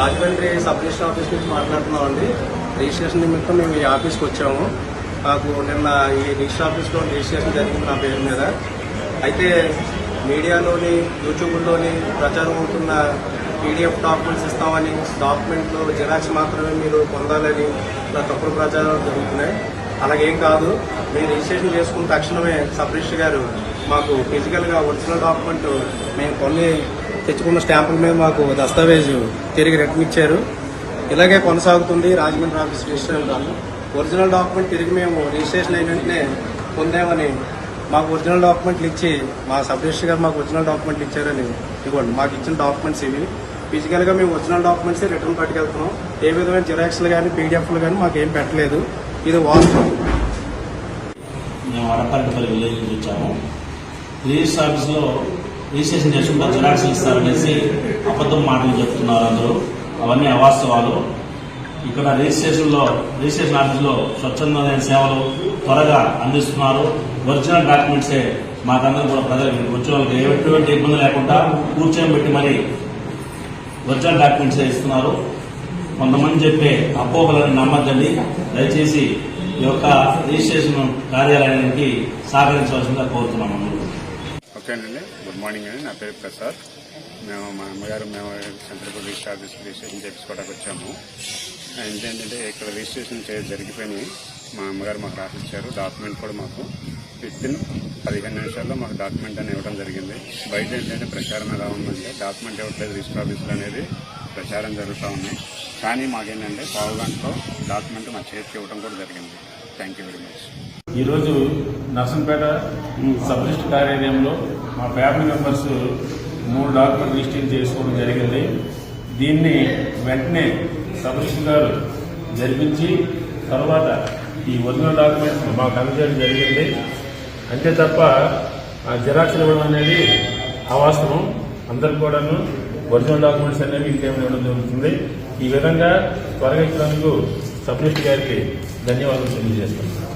Rajahmundry sub register office నుంచి మాట్లాడుతున్నామండి. Registration నిమిత్తం మేము ఈ ఆఫీస్కి వచ్చాము. నాకు నిన్న ఈ రిజిస్టర్ ఆఫీస్లో రిజిస్ట్రేషన్ జరిగింది నా పేరు మీద. అయితే మీడియాలోని యూట్యూబ్లోని ప్రచారం అవుతున్న పీడిఎఫ్ డాక్యుమెంట్స్ ఇస్తామని, డాక్యుమెంట్లు జిరాక్స్ మాత్రమే మీరు పొందాలని ఇలా తప్పుడు ప్రచారాలు జరుగుతున్నాయి. అలాగేం కాదు. మేము రిజిస్ట్రేషన్ చేసుకున్న తక్షణమే సబ్ రిజిస్టర్ గారు మాకు ఫిజికల్గా ఒరిజినల్ డాక్యుమెంట్ మేము కొన్ని తెచ్చుకున్న స్టాంపుల మీద మాకు దస్తావేజు తిరిగి రిటర్న్ ఇచ్చారు. ఇలాగే కొనసాగుతుంది Rajahmundry office registration. Original document తిరిగి మేము రిజిస్ట్రేషన్ అయిన వెంటనే పొందామని మాకు ఒరిజినల్ డాక్యుమెంట్లు ఇచ్చి మా సబ్ రిజిస్టర్ గారు మాకు ఒరిజినల్ డాక్యుమెంట్లు ఇచ్చారని ఇవ్వండి. మాకు ఇచ్చిన డాక్యుమెంట్స్ ఇవి. ఫిజికల్గా మేము ఒరిజినల్ డాక్యుమెంట్స్ రిటర్న్ పట్టుకెళ్తున్నాం. ఏ విధమైన జిరాక్స్లు కానీ పీడిఎఫ్లు కానీ మాకు ఏం పెట్టలేదు. ఇది వాస్తవం. మేము వడపల్లిపల్లి విలేజ్ నుంచి వచ్చాము. రిజిస్టర్ ఆఫీస్లో రిజిస్ట్రేషన్ చేసుకుంటే జిరాక్స్లు ఇస్తారనేసి అబద్ధం మాటలు చెప్తున్నారు అందరూ. అవన్నీ అవాస్తవాలు. ఇక్కడ రిజిస్ట్రేషన్ ఆఫీస్లో స్వచ్ఛందమైన సేవలు త్వరగా అందిస్తున్నారు. ఒరిజినల్ డాక్యుమెంట్సే మాకందరూ కూడా ప్రజలకు వచ్చే వాళ్ళకి ఎటువంటి ఇబ్బంది లేకుండా కూర్చొని పెట్టి మరి ఒరిజినల్ డాక్యుమెంట్సే ఇస్తున్నారు. కొంతమంది చెప్పే అపోహలను నమ్మద్దండి. దయచేసి ఈ యొక్క రిజిస్ట్రేషన్ కార్యాలయానికి సహకరించవలసిందిగా కోరుతున్నాము. ఓకేనండి. గుడ్ మార్నింగ్ అండి. నా పేరు ప్రసాద్. మా అమ్మగారు సెంట్రల్ రిజిస్టర్ ఆఫీస్ రిజిస్ట్రేషన్ చేయించుకోవడానికి వచ్చాము. ఏంటంటే ఇక్కడ రిజిస్ట్రేషన్ జరిగిపోయినాయి. మా అమ్మగారు మాకు రాసిచ్చారు. డాక్యుమెంట్ కూడా మాకు వితిన్ 15 నిమిషాల్లో మాకు డాక్యుమెంట్ అని ఇవ్వడం జరిగింది. బయట ఏంటంటే ప్రచారం ఎలా ఉందంటే డాక్యుమెంట్ ఇవ్వట్లేదు రిజిస్టర్ ఆఫీసులు అనేది ప్రచారం జరుగుతూ ఉంది. కానీ మాకేంటంటే పావు గంటలో డాక్యుమెంట్ మా చేతికి ఇవ్వడం కూడా జరిగింది. Thank you very much. ఈరోజు నర్సంపేట సబ్ రిజిస్టర్ కార్యాలయంలో మా ఫ్యామిలీ మెంబర్స్ 3 డాక్యుమెంట్ రిజిస్టర్ చేసుకోవడం జరిగింది. దీన్ని వెంటనే సబ్ రిజిస్టర్ గారు జరిపించి తర్వాత ఈ ఒరిజినల్ డాక్యుమెంట్స్ మాకు అందజేయడం జరిగింది. అంతే తప్ప ఆ జిరాక్స్ ఇవ్వడం అనేది అవాస్తవం. అందరికి కూడాను ఒరిజినల్ డాక్యుమెంట్స్ అనేవి ఇంకేమైనా ఇవ్వడం జరుగుతుంది. ఈ విధంగా త్వరగా ఇచ్చినందుకు సబ్ రిజిస్టర్ గారికి ధన్యవాదాలు తెలియజేస్తున్నాను.